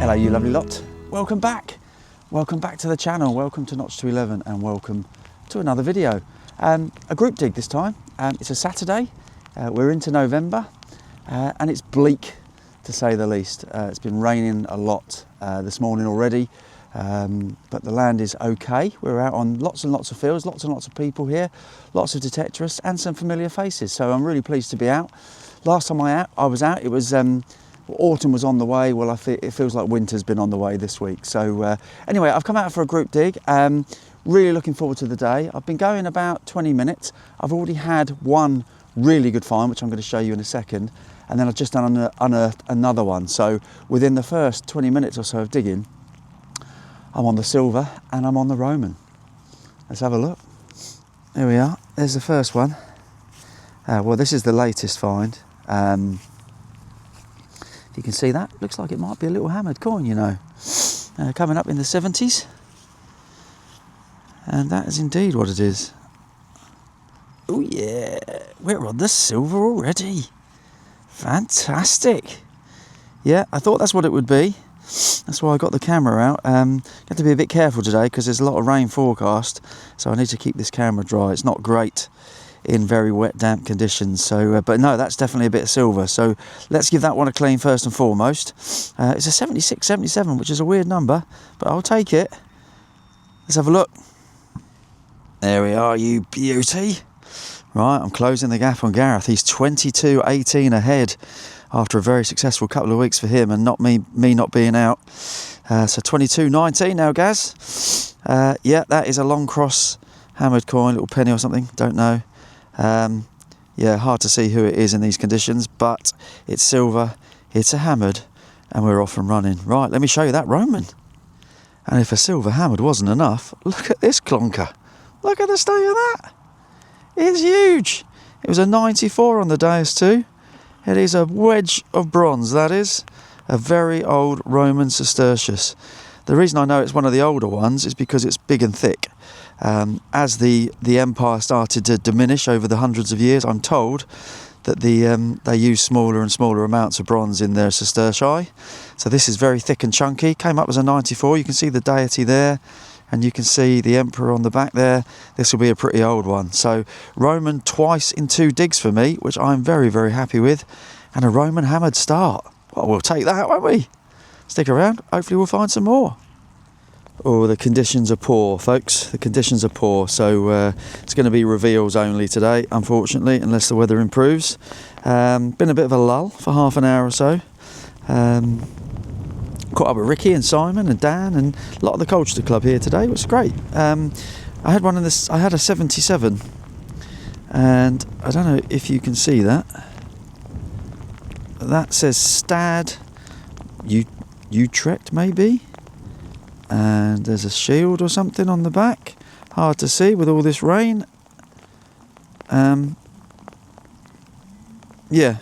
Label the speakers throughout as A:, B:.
A: Hello you lovely lot, welcome back to the channel, welcome to Notch to 11 and welcome to another video. A group dig this time. It's a Saturday, we're into November and it's bleak to say the least. It's been raining a lot this morning already, but the land is okay. We're out on lots and lots of fields, lots and lots of people here, lots of detectorists and some familiar faces, so I'm really pleased to be out. Last time I was out, it was autumn was on the way. Well, it feels like winter's been on the way this week. So anyway, I've come out for a group dig. Really looking forward to the day. I've been going about 20 minutes. I've already had one really good find, which I'm going to show you in a second. And then I've just done unearthed another one. So within the first 20 minutes or so of digging, I'm on the silver and I'm on the Roman. Let's have a look. There we are. There's the first one. Well, this is the latest find. You can see that, looks like it might be a little hammered coin, you know, coming up in the 70s, and that is indeed what it is. Oh yeah, we're on the silver already, fantastic. Yeah, I thought that's what it would be, that's why I got the camera out. You have to be a bit careful today because there's a lot of rain forecast, so I need to keep this camera dry. It's not great in very wet, damp conditions. So, but no, that's definitely a bit of silver. So let's give that one a clean first and foremost. It's a 76, 77, which is a weird number, but I'll take it. Let's have a look. There we are, you beauty. Right, I'm closing the gap on Gareth. He's 22.18 ahead after a very successful couple of weeks for him, and not me not being out. So 22.19 now, Gaz. Yeah, that is a long cross hammered coin, little penny or something, don't know. Yeah, hard to see who it is in these conditions, but it's silver, it's a hammered, and we're off and running. Right, let me show you that Roman. And if a silver hammered wasn't enough, look at this clonker. Look at the state of that. It's huge. It was a 94 on the dais too. It is a wedge of bronze, that is. A very old Roman Sestertius. The reason I know it's one of the older ones is because it's big and thick. As the empire started to diminish over the hundreds of years, I'm told that they use smaller and smaller amounts of bronze in their sestertii. So this is very thick and chunky. Came up as a 94. You can see the deity there, and you can see the emperor on the back there. This will be a pretty old one. So Roman twice in 2 digs for me, which I'm very, very happy with, and a Roman hammered start. Well, we'll take that, won't we? Stick around. Hopefully we'll find some more. Oh, the conditions are poor, folks. The conditions are poor, so it's going to be reveals only today, unfortunately, unless the weather improves. Been a bit of a lull for half an hour or so. Caught up with Ricky and Simon and Dan and a lot of the Colchester Club here today. It was great. I had one in this. I had a 77, and I don't know if you can see that. That says Stad Utrecht, maybe. And there's a shield or something on the back, hard to see with all this rain. Yeah,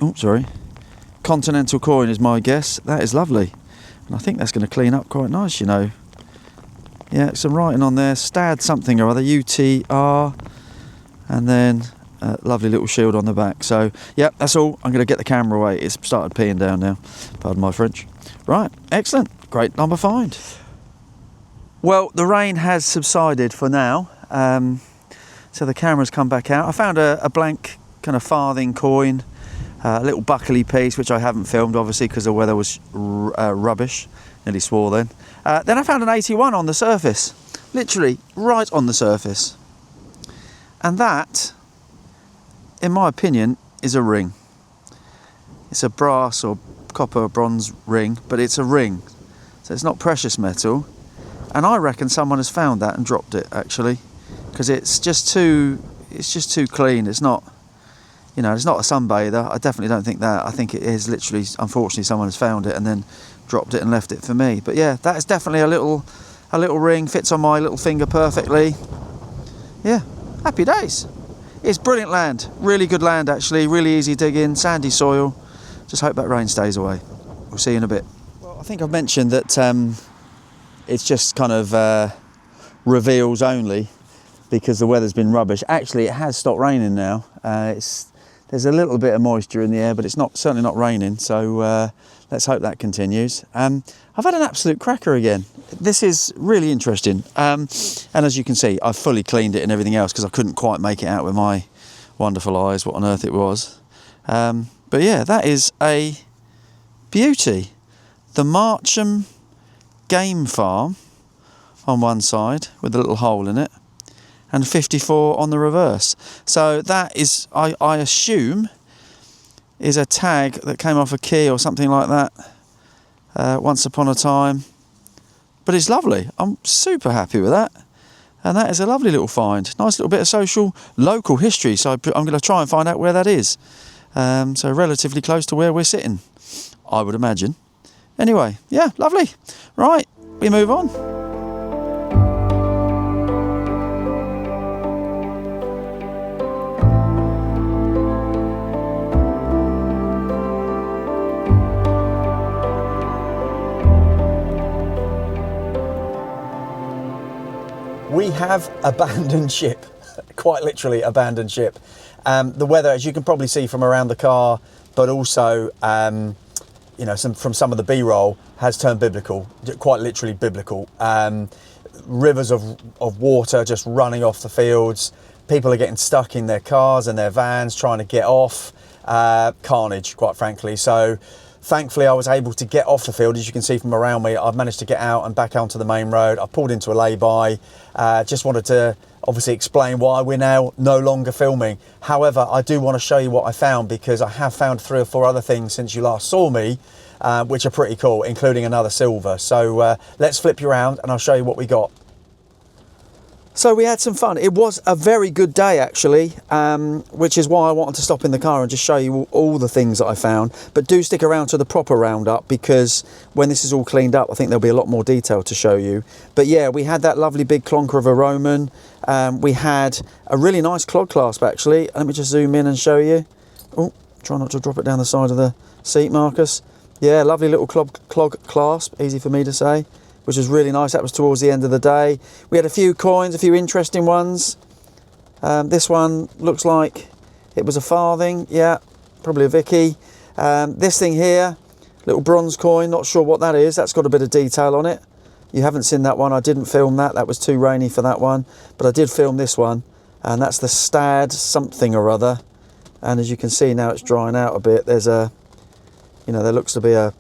A: oh sorry, continental coin is my guess. That is lovely, and I think that's going to clean up quite nice, you know. Yeah, some writing on there, Stad something or other, UTR, and then a lovely little shield on the back. So yeah, that's all. I'm going to get the camera away. It's started peeing down now, pardon my French. Right, excellent. Great number find. Well, the rain has subsided for now, so the camera's come back out. I found a blank kind of farthing coin, a little buckley piece, which I haven't filmed obviously because the weather was rubbish. Nearly swore then. Then I found an 81 on the surface, literally right on the surface, and that, in my opinion, is a ring. It's a brass or copper or bronze ring, but it's a ring. So it's not precious metal, and I reckon someone has found that and dropped it actually, because it's just too clean. It's not, you know, it's not a sunbather. I definitely don't think that. I think it is literally, unfortunately, someone has found it and then dropped it and left it for me. But yeah, that is definitely a little ring. Fits on my little finger perfectly. Yeah, happy days. It's brilliant land, really good land actually, really easy digging, sandy soil. Just hope that rain stays away. We'll see you in a bit. Well, I think I've mentioned that it's just kind of reveals only because the weather's been rubbish. Actually, it has stopped raining now. There's There's a little bit of moisture in the air, but it's certainly not raining, so let's hope that continues. I've had an absolute cracker again. This is really interesting, and as you can see, I've fully cleaned it and everything else because I couldn't quite make it out with my wonderful eyes what on earth it was. But yeah, that is a beauty. The Marcham Game Farm on one side with a little hole in it, and 54 on the reverse. So that is, I assume, is a tag that came off a key or something like that once upon a time. But it's lovely. I'm super happy with that. And that is a lovely little find. Nice little bit of social, local history. So I'm going to try and find out where that is. So relatively close to where we're sitting, I would imagine. Anyway, yeah, lovely. Right, we move on. We have abandoned ship, quite literally abandoned ship. The weather, as you can probably see from around the car, but also from some of the B-roll, has turned biblical, quite literally biblical. Rivers of water just running off the fields. People are getting stuck in their cars and their vans trying to get off. Carnage, quite frankly. So thankfully I was able to get off the field. As you can see from around me, I've managed to get out and back onto the main road. I pulled into a lay-by. Just wanted to obviously explain why we're now no longer filming. However, I do want to show you what I found, because I have found 3 or 4 other things since you last saw me, which are pretty cool, including another silver. So let's flip you around and I'll show you what we got. So we had some fun. It was a very good day, actually, which is why I wanted to stop in the car and just show you all the things that I found. But do stick around to the proper roundup, because when this is all cleaned up, I think there'll be a lot more detail to show you. But yeah, we had that lovely big clonker of a Roman. We had a really nice clog clasp, actually. Let me just zoom in and show you. Oh, try not to drop it down the side of the seat, Marcus. Yeah, lovely little clog clasp, easy for me to say, which was really nice. That was towards the end of the day. We had a few coins, a few interesting ones. This one looks like it was a farthing. Yeah, probably a Vicky. This thing here, little bronze coin, not sure what that is. That's got a bit of detail on it. You haven't seen that one. I didn't film that. That was too rainy for that one. But I did film this one, and that's the Stad something or other. And as you can see now, it's drying out a bit. There's a, there looks to be a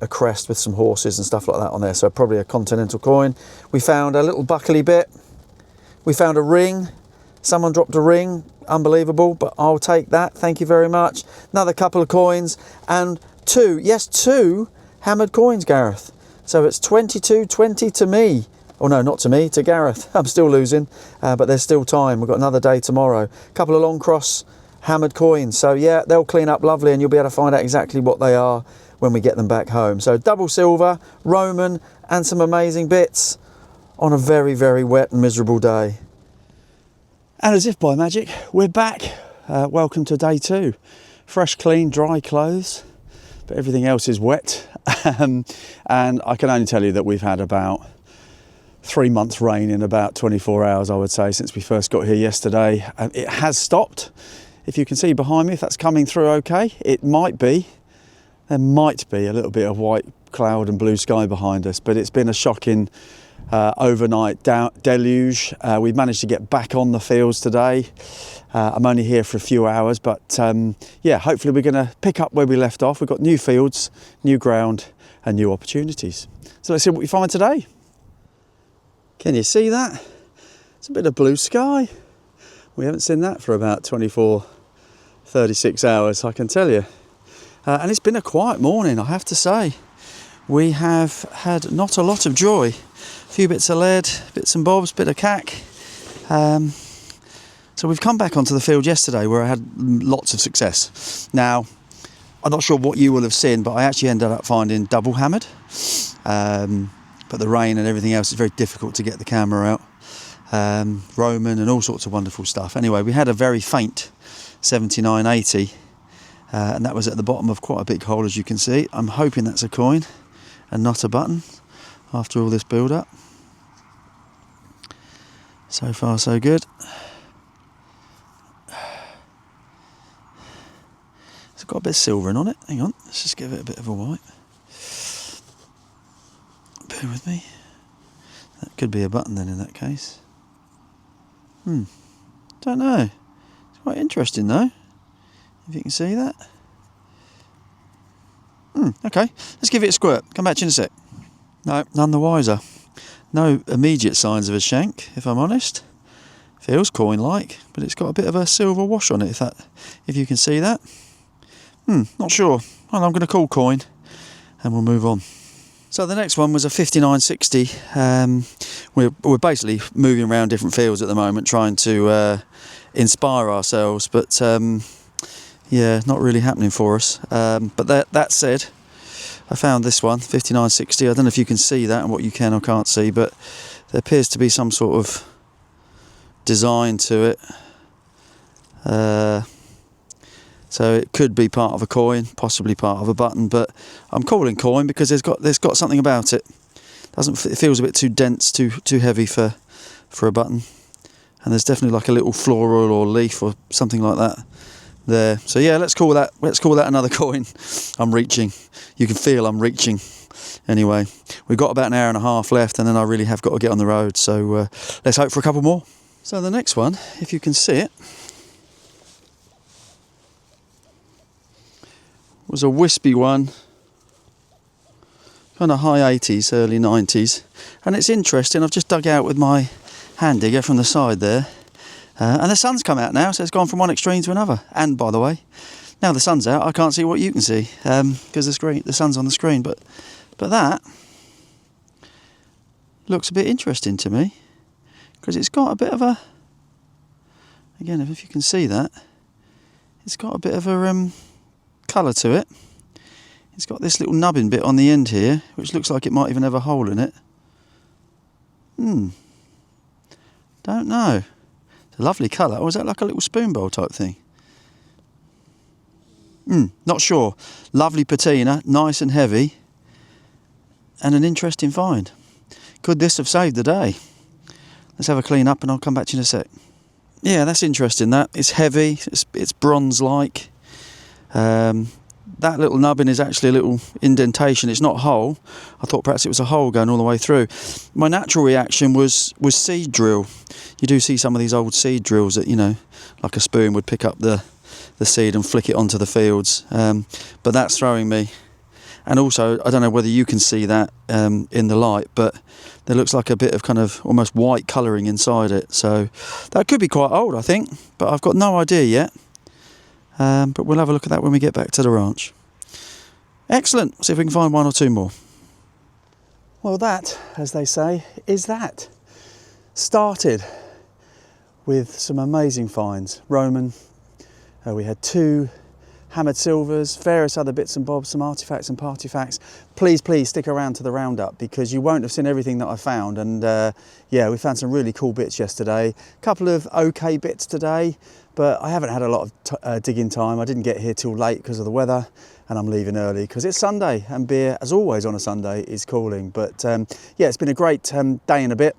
A: crest with some horses and stuff like that on there, so probably a continental coin. We found a little buckly bit. We found a ring. Someone dropped a ring. Unbelievable, but I'll take that. Thank you very much. Another couple of coins, and 2 hammered coins, Gareth. So it's 22-20 to me. Oh no, not to me, to Gareth. I'm still losing, but there's still time. We've got another day tomorrow. A couple of long cross hammered coins. So yeah, they'll clean up lovely, and you'll be able to find out exactly what they are when we get them back home. So double silver, Roman, and some amazing bits on a very, very wet and miserable day. And as if by magic, we're back. Welcome to day 2. Fresh, clean, dry clothes, but everything else is wet. And I can only tell you that we've had about 3 months rain in about 24 hours, I would say, since we first got here yesterday. It has stopped. If you can see behind me, if that's coming through okay, it might be. There might be a little bit of white cloud and blue sky behind us, but it's been a shocking overnight deluge. We've managed to get back on the fields today. I'm only here for a few hours, but yeah, hopefully we're going to pick up where we left off. We've got new fields, new ground, and new opportunities. So let's see what we find today. Can you see that? It's a bit of blue sky. We haven't seen that for about 24, 36 hours, I can tell you. And it's been a quiet morning, I have to say. We have had not a lot of joy. A few bits of lead, bits and bobs, bit of cack. So we've come back onto the field yesterday where I had lots of success. Now, I'm not sure what you will have seen, but I actually ended up finding double hammered. But the rain and everything else is very difficult to get the camera out. Roman and all sorts of wonderful stuff. Anyway, we had a very faint 79.80. And that was at the bottom of quite a big hole, as you can see. I'm hoping that's a coin and not a button after all this build up. So far so good. It's got a bit of silvering on it. Hang on, let's just give it a bit of a wipe. Bear with me. That could be a button then in that case. Don't know. It's quite interesting though, if you can see that. Okay, let's give it a squirt. Come back to you in a sec. No, none the wiser. No immediate signs of a shank, if I'm honest. Feels coin-like, but it's got a bit of a silver wash on it, if you can see that. Not sure. Well, I'm going to call coin, and we'll move on. So the next one was a 5960. We're basically moving around different fields at the moment, trying to inspire ourselves, but yeah, not really happening for us. But that said, I found this one, 5960. I don't know if you can see that and what you can or can't see, but there appears to be some sort of design to it. So it could be part of a coin, possibly part of a button, but I'm calling coin because there's got something about it. It feels a bit too dense, too heavy for a button. And there's definitely like a little floral or leaf or something like that there. So yeah, let's call that another coin. I'm reaching. You can feel I'm reaching. Anyway, we've got about an hour and a half left, and then I really have got to get on the road. So let's hope for a couple more. So the next one, if you can see it, was a wispy one, kind of high 80s, early 90s, and it's interesting. I've just dug out with my hand digger from the side there, and the sun's come out now, so it's gone from one extreme to another. And by the way, now the sun's out, I can't see what you can see because the sun's on the screen. But that looks a bit interesting to me because it's got a bit of a, again, if you can see that, it's got a bit of a colour to it. It's got this little nubbin bit on the end here, which looks like it might even have a hole in it. Don't know. It's a lovely colour. Or is that like a little spoon bowl type thing? Not sure. Lovely patina, nice and heavy, and an interesting find. Could this have saved the day? Let's have a clean up and I'll come back to you in a sec. Yeah, that's interesting. That it's heavy. It's bronze-like. That little nubbin is actually a little indentation. It's not a hole. I thought perhaps it was a hole going all the way through. My natural reaction was seed drill. You do see some of these old seed drills that, like a spoon would pick up the seed and flick it onto the fields. But that's throwing me. And also, I don't know whether you can see that in the light, but there looks like a bit of kind of almost white colouring inside it. So that could be quite old, I think, but I've got no idea yet. But we'll have a look at that when we get back to the ranch. Excellent. See if we can find one or two more. Well, that, as they say, is that. Started with some amazing finds. Roman. We had 2 hammered silvers, various other bits and bobs, some artifacts and partifacts. Please stick around to the roundup because you won't have seen everything that I found. And yeah, we found some really cool bits yesterday. A couple of okay bits today, but I haven't had a lot of digging time. I didn't get here till late because of the weather, and I'm leaving early because it's Sunday and beer, as always on a Sunday, is calling. But yeah, it's been a great day and a bit.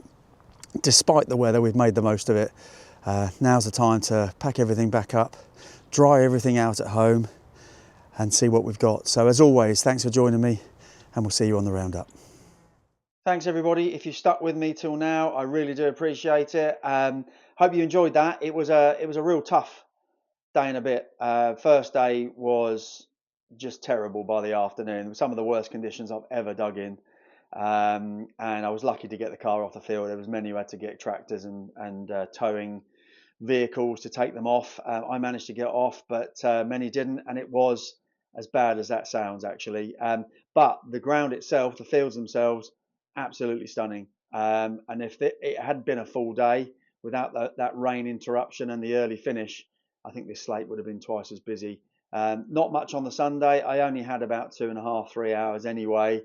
A: Despite the weather, we've made the most of it. Now's the time to pack everything back up, dry everything out at home and see what we've got. So as always, thanks for joining me, and we'll see you on the roundup. Thanks everybody. If you stuck with me till now, I really do appreciate it. Hope you enjoyed that. It was a real tough day and a bit. First day was just terrible by the afternoon. Some of the worst conditions I've ever dug in. And I was lucky to get the car off the field. There was many who had to get tractors and towing vehicles to take them off. I managed to get off, but many didn't, and it was as bad as that sounds actually. But the ground itself, the fields themselves, absolutely stunning. And if it had been a full day without that rain interruption and the early finish, I think this slate would have been twice as busy. Not much on the Sunday. I only had about 2.5, 3 hours anyway,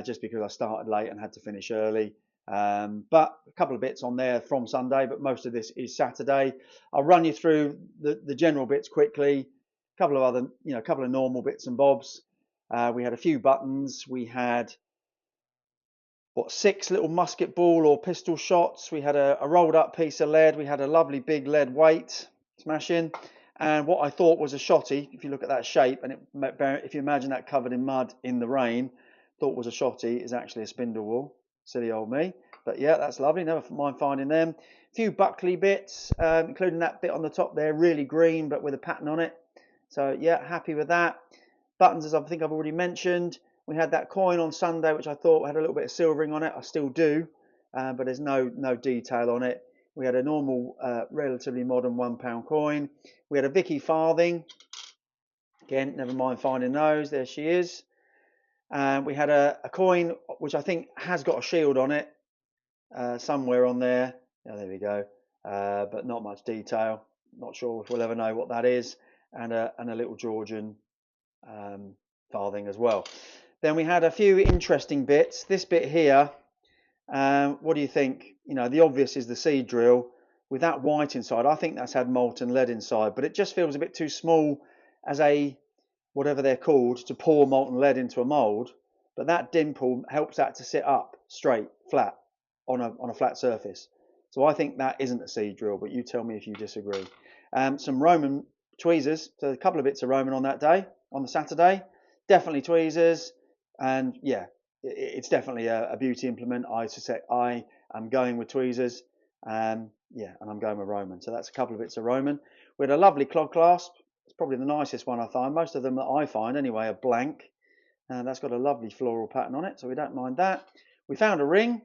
A: just because I started late and had to finish early. But a couple of bits on there from Sunday, but most of this is Saturday. I'll run you through the general bits quickly. A couple of other, a couple of normal bits and bobs. We had a few buttons. We had 6 little musket ball or pistol shots. We had a rolled up piece of lead. We had a lovely big lead weight, smashing. And what I thought was a shotty, if you look at that shape, and if you imagine that covered in mud in the rain, thought was a shotty, is actually a spindle whorl. Silly old me. But yeah, that's lovely. Never mind finding them. A few Buckley bits, including that bit on the top there, really green, but with a pattern on it. So yeah, happy with that. Buttons, as I think I've already mentioned. We had that coin on Sunday, which I thought had a little bit of silvering on it. I still do, but there's no detail on it. We had a normal, relatively modern £1 coin. We had a Vicky farthing. Again, never mind finding those. There she is. We had a coin which I think has got a shield on it somewhere on there. Yeah, there we go. But not much detail. Not sure if we'll ever know what that is. And a little Georgian farthing as well. Then we had a few interesting bits. This bit here, what do you think? You know, the obvious is the seed drill with that white inside. I think that's had molten lead inside, but it just feels a bit too small as a, whatever they're called, to pour molten lead into a mold. But that dimple helps that to sit up straight, flat, on a flat surface. So I think that isn't a seed drill, but you tell me if you disagree. Some Roman tweezers, so a couple of bits of Roman on that day, on the Saturday. Definitely tweezers, and yeah, it's definitely a beauty implement. I am going with tweezers, yeah, and I'm going with Roman. So that's a couple of bits of Roman. We had a lovely clog clasp. It's probably the nicest one I find. Most of them that I find, anyway, are blank. And that's got a lovely floral pattern on it, so we don't mind that. We found a ring,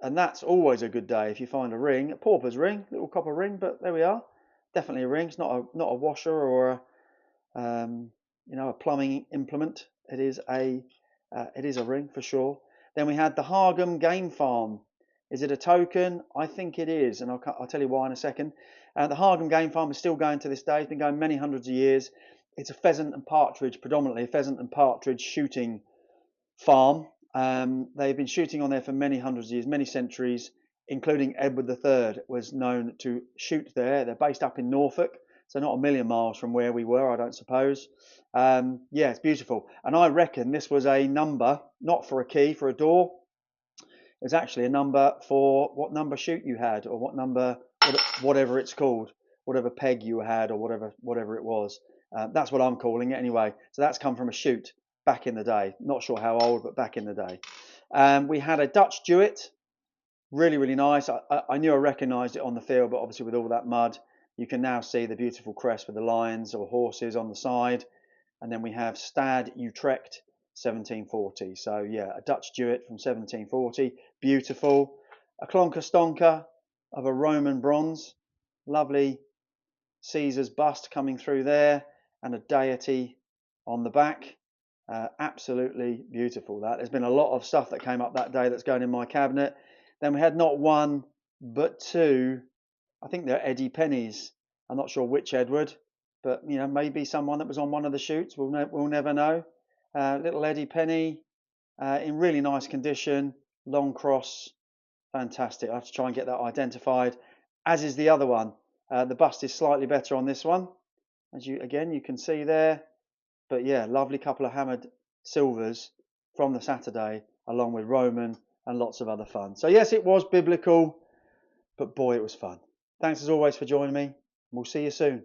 A: and that's always a good day if you find a ring. A pauper's ring, little copper ring, but there we are. Definitely a ring. It's not a washer or a plumbing implement. It is a ring for sure. Then we had the Hargham Game Farm. Is it a token? I think it is, and I'll tell you why in a second. The Hargham Game Farm is still going to this day. It's been going many hundreds of years. It's a pheasant and partridge, predominantly a pheasant and partridge shooting farm. They've been shooting on there for many hundreds of years, many centuries, including Edward III was known to shoot there. They're based up in Norfolk, so not a million miles from where we were, I don't suppose. Yeah, it's beautiful. And I reckon this was a number, not for a key, for a door. It's actually a number for what number shoot you had, or what number, whatever it's called, whatever peg you had, or whatever it was. That's what I'm calling it anyway. So that's come from a shoot back in the day. Not sure how old, but back in the day. We had a Dutch Jewett. Really, really nice. I knew I recognised it on the field, but obviously with all that mud, you can now see the beautiful crest with the lions or horses on the side. And then we have Stad Utrecht 1740. So yeah, a Dutch Jewett from 1740. Beautiful. A Clonker Stonker of a Roman bronze. Lovely Caesar's bust coming through there, and a deity on the back. Absolutely beautiful. That there's been a lot of stuff that came up that day that's going in my cabinet. Then we had not one but two. I think they're Eddie Pennies. I'm not sure which Edward, but maybe someone that was on one of the shoots. We'll never know. Little Eddie Penny in really nice condition. Long cross, fantastic. I have to try and get that identified. As is the other one. The bust is slightly better on this one, as you can see there. But yeah, lovely couple of hammered silvers from the Saturday, along with Roman and lots of other fun. So yes, it was biblical, but boy, it was fun. Thanks as always for joining me. We'll see you soon.